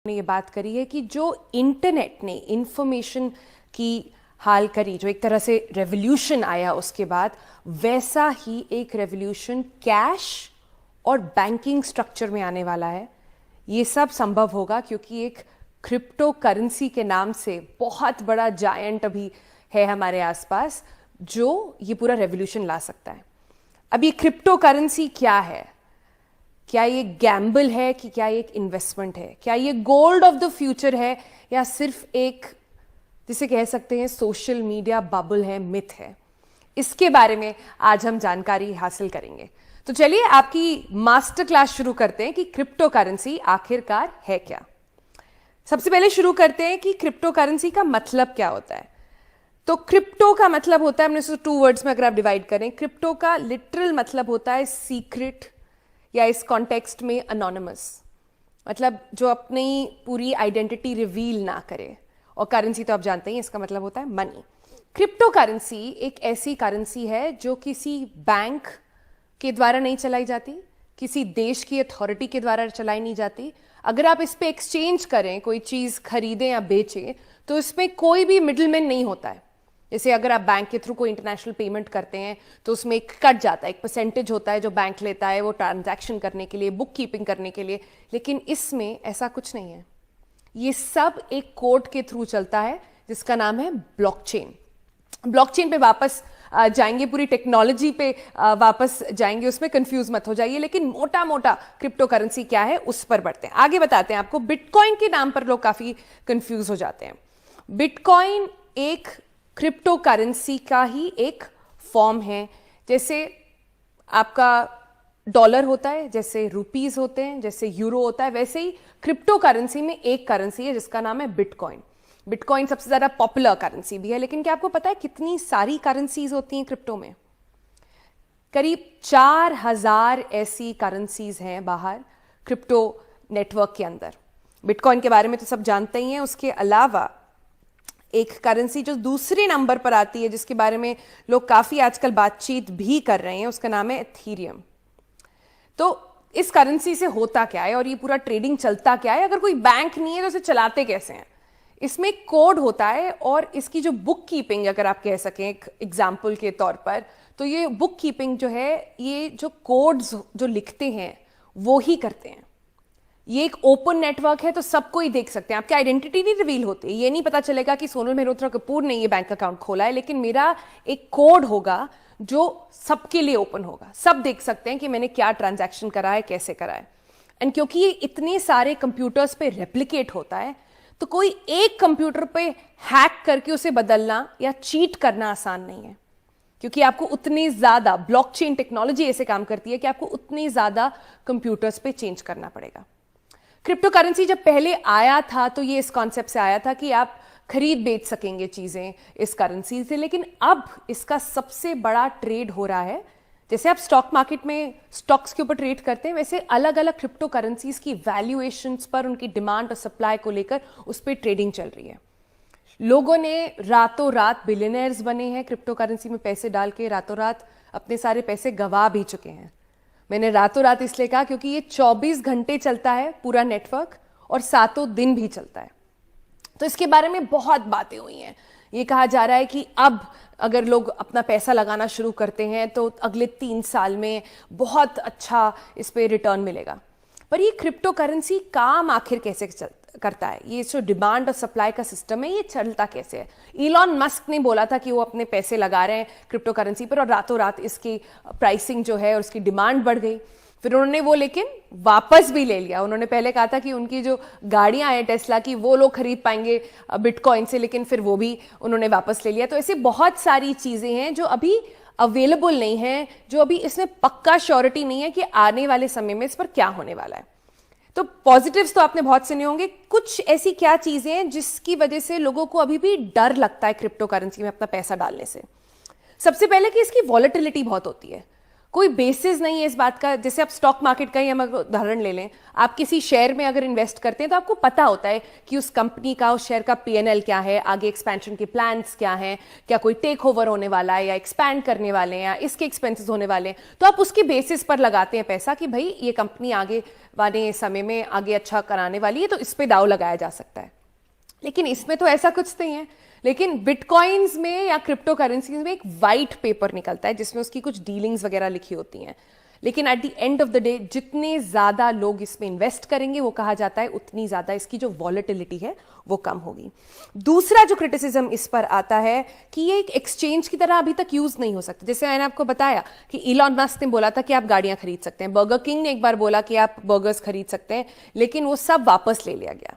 ने ये बात करी है कि जो इंटरनेट ने इंफॉर्मेशन की हाल करी, जो एक तरह से रेवोल्यूशन आया उसके बाद, वैसा ही एक रेवोल्यूशन कैश और बैंकिंग स्ट्रक्चर में आने वाला है। ये सब संभव होगा क्योंकि एक क्रिप्टो करेंसी के नाम से बहुत बड़ा जायंट अभी है हमारे आसपास जो ये पूरा रेवोल्यूशन ला सकता है। अब ये क्रिप्टो करेंसी क्या है? क्या ये गैम्बल है कि क्या ये एक इन्वेस्टमेंट है? क्या ये गोल्ड ऑफ द फ्यूचर है या सिर्फ एक, जिसे कह सकते हैं, सोशल मीडिया बबल है, मिथ है? इसके बारे में आज हम जानकारी हासिल करेंगे। तो चलिए आपकी मास्टर क्लास शुरू करते हैं कि क्रिप्टो करेंसी आखिरकार है क्या। सबसे पहले शुरू करते हैं कि क्रिप्टो करेंसी का मतलब क्या होता है। तो क्रिप्टो का मतलब होता है, हमने इसको 2 वर्ड्स में अगर आप डिवाइड करें, क्रिप्टो का लिटरल मतलब होता है सीक्रेट, या इस कॉन्टेक्स्ट में अनोनिमस, मतलब जो अपनी पूरी आइडेंटिटी रिवील ना करे। और करेंसी तो आप जानते हैं इसका मतलब होता है मनी। क्रिप्टो करेंसी एक ऐसी करेंसी है जो किसी बैंक के द्वारा नहीं चलाई जाती, किसी देश की अथॉरिटी के द्वारा चलाई नहीं जाती। अगर आप इस पे एक्सचेंज करें, कोई चीज खरीदें या बेचें, तो इसमें कोई भी मिडलमैन नहीं होता है। जैसे अगर आप बैंक के थ्रू कोई इंटरनेशनल पेमेंट करते हैं तो उसमें एक कट जाता है, एक परसेंटेज होता है जो बैंक लेता है वो ट्रांजैक्शन करने के लिए, बुक कीपिंग करने के लिए। लेकिन इसमें ऐसा कुछ नहीं है। ये सब एक कोड के थ्रू चलता है जिसका नाम है ब्लॉकचेन। ब्लॉकचेन पे वापस जाएंगे, पूरी टेक्नोलॉजी पे वापस जाएंगे, उसमें कंफ्यूज मत हो जाइए। लेकिन मोटा मोटा क्रिप्टो करेंसी क्या है उस पर बढ़ते हैं, आगे बताते हैं आपको। बिटकॉइन के नाम पर लोग काफी कंफ्यूज हो जाते हैं। बिटकॉइन एक क्रिप्टो करेंसी का ही एक फॉर्म है। जैसे आपका डॉलर होता है, जैसे रुपीस होते हैं, जैसे यूरो होता है, वैसे ही क्रिप्टो करेंसी में एक करेंसी है जिसका नाम है बिटकॉइन। बिटकॉइन सबसे ज्यादा पॉपुलर करेंसी भी है। लेकिन क्या आपको पता है कितनी सारी करेंसीज होती हैं क्रिप्टो में? करीब 4000 ऐसी करेंसीज हैं बाहर क्रिप्टो नेटवर्क के अंदर। बिटकॉइन के बारे में तो सब जानते ही हैं। उसके अलावा एक करेंसी जो दूसरे नंबर पर आती है, जिसके बारे में लोग काफी आजकल बातचीत भी कर रहे हैं, उसका नाम है एथीरियम। तो इस करेंसी से होता क्या है और ये पूरा ट्रेडिंग चलता क्या है? अगर कोई बैंक नहीं है तो इसे चलाते कैसे हैं? इसमें एक कोड होता है और इसकी जो बुक कीपिंग, अगर आप कह सकें एक एग्जाम्पल के तौर पर, तो ये बुक कीपिंग जो है, ये जो कोड्स जो लिखते हैं वो ही करते हैं। ये एक ओपन नेटवर्क है तो सबको ही देख सकते हैं। आपकी आइडेंटिटी नहीं रिवील होती, ये नहीं पता चलेगा कि सोनल मेहरोत्रा कपूर ने ये बैंक अकाउंट खोला है, लेकिन मेरा एक कोड होगा जो सबके लिए ओपन होगा। सब देख सकते हैं कि मैंने क्या ट्रांजैक्शन करा है, कैसे करा है। एंड क्योंकि ये इतने सारे कंप्यूटर्स पे रेप्लिकेट होता है, तो कोई एक कंप्यूटर पे हैक करके उसे बदलना या चीट करना आसान नहीं है। क्योंकि आपको उतनी ज्यादा, ब्लॉकचेन टेक्नोलॉजी ऐसे काम करती है कि आपको उतनी ज्यादा कंप्यूटर्स पे चेंज करना पड़ेगा। क्रिप्टो करेंसी जब पहले आया था तो ये इस कॉन्सेप्ट से आया था कि आप खरीद बेच सकेंगे चीजें इस करेंसी से। लेकिन अब इसका सबसे बड़ा ट्रेड हो रहा है। जैसे आप स्टॉक मार्केट में स्टॉक्स के ऊपर ट्रेड करते हैं, वैसे अलग अलग क्रिप्टो करेंसीज की वैल्यूएशंस पर, उनकी डिमांड और सप्लाई को लेकर उस पर ट्रेडिंग चल रही है। लोगों ने रातों रात बिलियनर्स बने हैं क्रिप्टो करेंसी में पैसे डाल के, रातों रात अपने सारे पैसे गंवा भी चुके हैं। मैंने रातों रात इसलिए कहा क्योंकि ये 24 घंटे चलता है पूरा नेटवर्क, और 7 दिन भी चलता है। तो इसके बारे में बहुत बातें हुई हैं। ये कहा जा रहा है कि अब अगर लोग अपना पैसा लगाना शुरू करते हैं तो अगले 3 साल में बहुत अच्छा इस पे रिटर्न मिलेगा। पर ये क्रिप्टो करेंसी काम आखिर कैसे करता है? ये जो डिमांड और सप्लाई का सिस्टम है, ये चलता कैसे है? इलॉन मस्क ने बोला था कि वो अपने पैसे लगा रहे हैं क्रिप्टो करेंसी पर, और रातों रात इसकी प्राइसिंग जो है और उसकी डिमांड बढ़ गई। फिर उन्होंने वो लेकिन वापस भी ले लिया। उन्होंने पहले कहा था कि उनकी जो गाड़ियां हैं टेस्ला की, वो लोग खरीद पाएंगे बिटकॉइन से, लेकिन फिर वो भी उन्होंने वापस ले लिया। तो ऐसे बहुत सारी चीजें हैं जो अभी अवेलेबल नहीं है, जो अभी इसमें पक्का श्योरिटी नहीं है कि आने वाले समय में इस पर क्या होने वाला है। तो पॉजिटिव्स तो आपने बहुत सुने होंगे। कुछ ऐसी क्या चीजें हैं जिसकी वजह से लोगों को अभी भी डर लगता है क्रिप्टो करेंसी में अपना पैसा डालने से? सबसे पहले कि इसकी वॉलेटिलिटी बहुत होती है। कोई बेसिस नहीं है इस बात का। जैसे आप स्टॉक मार्केट का ही हम अगर उदाहरण ले लें, आप किसी शेयर में अगर इन्वेस्ट करते हैं तो आपको पता होता है कि उस कंपनी का, उस शेयर का पीएनएल क्या है, आगे एक्सपेंशन के प्लान्स क्या हैं, क्या कोई टेक ओवर होने वाला है या एक्सपैंड करने वाले हैं या इसके एक्सपेंसेस होने वाले हैं, तो आप उसके बेसिस पर लगाते हैं पैसा कि भाई ये कंपनी आगे वाले समय में आगे अच्छा कराने वाली है, तो इस पे दाव लगाया जा सकता है। लेकिन इसमें तो ऐसा कुछ नहीं है। लेकिन बिटकॉइंस में या क्रिप्टो करेंसीज में एक वाइट पेपर निकलता है जिसमें उसकी कुछ डीलिंग्स वगैरह लिखी होती हैं। लेकिन at the end of the day जितने ज्यादा लोग इसमें इन्वेस्ट करेंगे, वो कहा जाता है उतनी ज्यादा इसकी जो वॉलेटिलिटी है वो कम होगी। दूसरा जो क्रिटिसिज्म इस पर आता है कि ये एक एक्सचेंज की तरह अभी तक यूज नहीं हो सकता। जैसे मैंने आपको बताया कि इलॉन मस्क ने बोला था कि आप गाड़ियां खरीद सकते हैं, बर्गर किंग ने एक बार बोला कि आप बर्गर्स खरीद सकते हैं, लेकिन वो सब वापस ले लिया गया।